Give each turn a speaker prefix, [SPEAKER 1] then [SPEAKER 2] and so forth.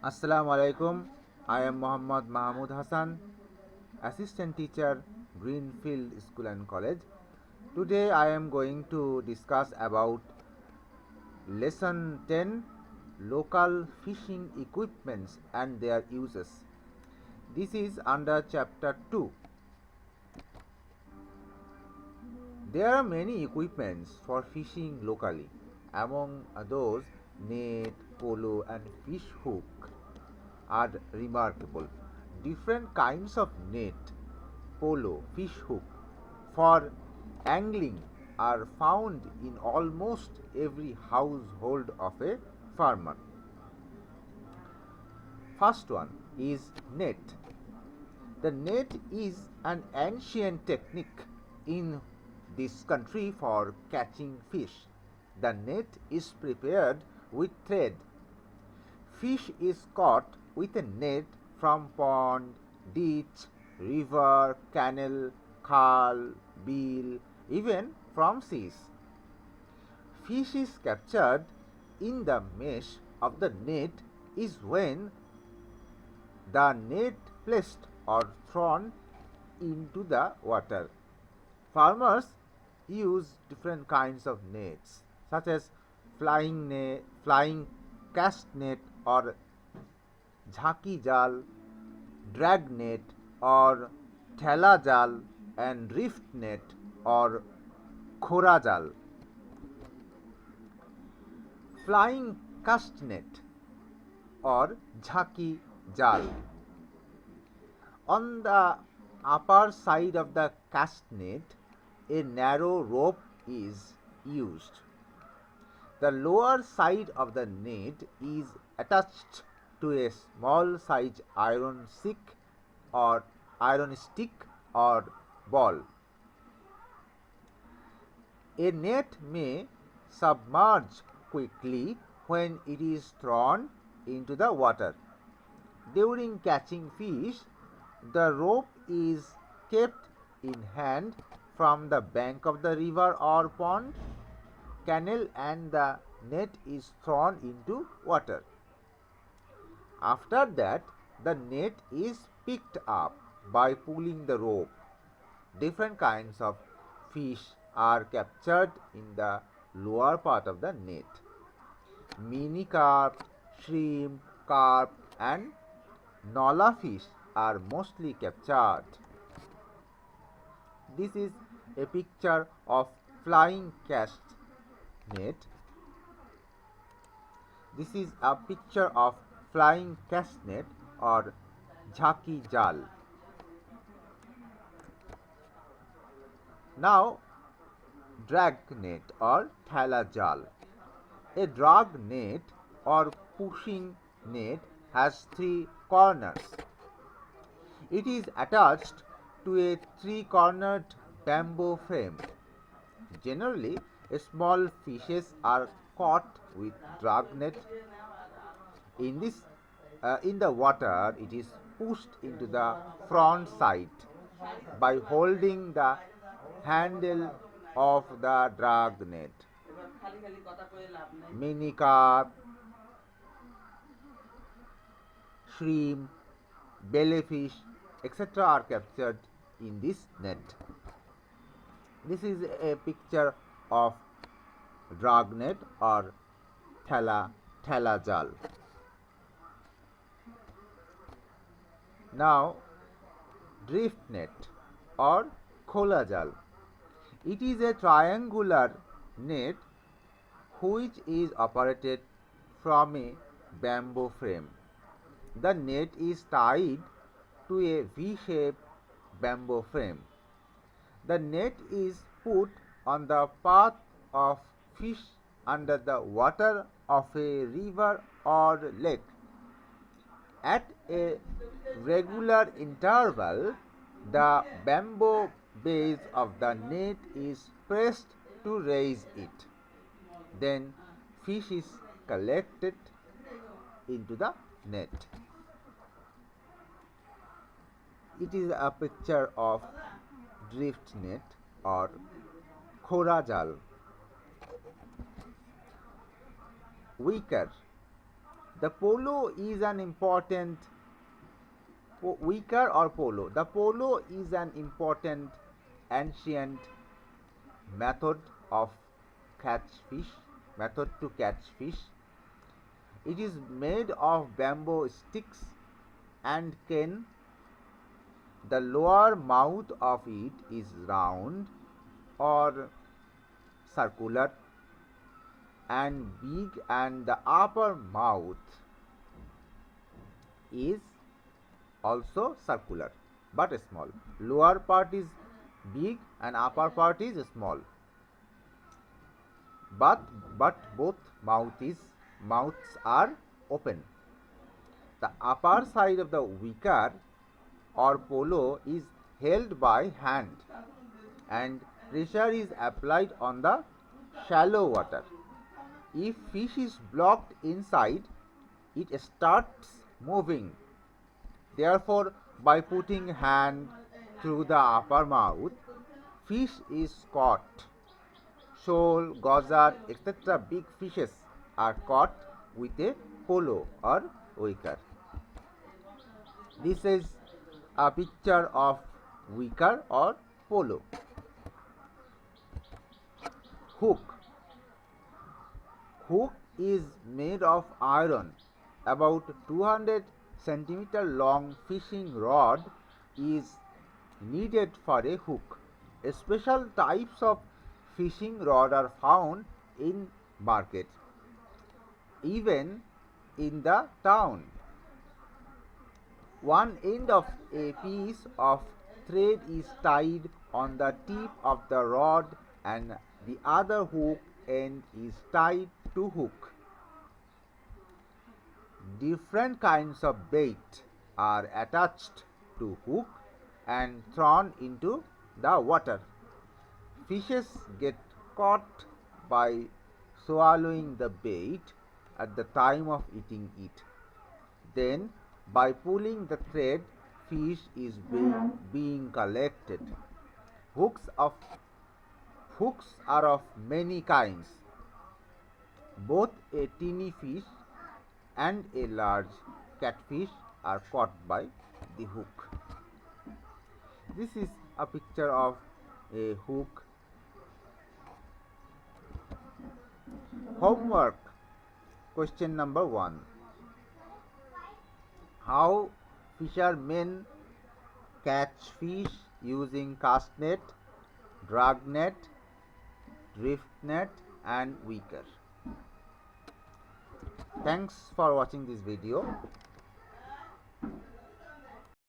[SPEAKER 1] Assalamu alaikum. I am Muhammad Mahmud Hassan, Assistant Teacher, Greenfield School and College. Today I am going to discuss about Lesson 10, Local Fishing Equipments and their uses. This is under Chapter 2. There are many equipments for fishing locally. Among those, net, polo and fish hook are remarkable. Different kinds of net, polo, fish hook for angling are found in almost every household of a farmer. First one is net. The net is an ancient technique in this country for catching fish. The net is prepared with thread. Fish is caught with a net from pond, ditch, river, canal, khal, bill, even from seas. Fish is captured in the mesh of the net is when the net placed or thrown into the water. Farmers use different kinds of nets such as flying cast net or jhaki jal, drag net or thela jal and drift net or khora jal. Flying cast net or jhaki jal. On the upper side of the cast net, a narrow rope is used. The lower side of the net is attached to a small size iron stick or ball. A net may submerge quickly when it is thrown into the water. During catching fish, the rope is kept in hand from the bank of the river or pond, canal, and the net is thrown into water. After that, the net is picked up by pulling the rope. Different kinds of fish are captured in the lower part of the net. Mini carp, shrimp, carp, and Nala fish are mostly captured. This is a picture of flying cast net. This is a picture of flying cast net or jhaki jal. Now, drag net or thela jal. A drag net or pushing net has three corners. It is attached to a three-cornered bamboo frame. Generally, small fishes are caught with drag net. In the water, it is pushed into the front side by holding the handle of the drag net. Mini carp, shrimp, bellyfish, etc. are captured in this net. This is a picture of drag net or thela jal. Now, drift net or khola jal. It is a triangular net which is operated from a bamboo frame. The net is tied to a V-shaped bamboo frame. The net is put on the path of fish under the water of a river or lake. At a regular interval, the bamboo base of the net is pressed to raise it. Then fish is collected into the net. It is a picture of drift net or khora jal. Wicker. The polo is an important wicker or polo. The polo is an important ancient method of method to catch fish. It is made of bamboo sticks and cane. The lower mouth of it is round or circular and big, and the upper mouth is also circular but small. Lower part is big and upper part is small, but both mouths are open. The upper side of the wicker or polo is held by hand and pressure is applied on the shallow water. If fish is blocked inside, it starts moving. Therefore, by putting hand through the upper mouth, fish is caught. Shoal, gozzer, etc. big fishes are caught with a polo or wicker. This is a picture of wicker or polo. Hook. Hook is made of iron. About 200 centimeter long fishing rod is needed for a hook. Special types of fishing rod are found in market, even in the town. One end of a piece of thread is tied on the tip of the rod and the other hook end is tied to hook. Different kinds of bait are attached to hook and thrown into the water. Fishes get caught by swallowing the bait at the time of eating it. Then, by pulling the thread, fish is being collected. Hooks are of many kinds. Both a tiny fish and a large catfish are caught by the hook. This is a picture of a hook. Homework question number 1. How fishermen catch fish using cast net, drag net, drift net and wicker. Thanks for watching this video.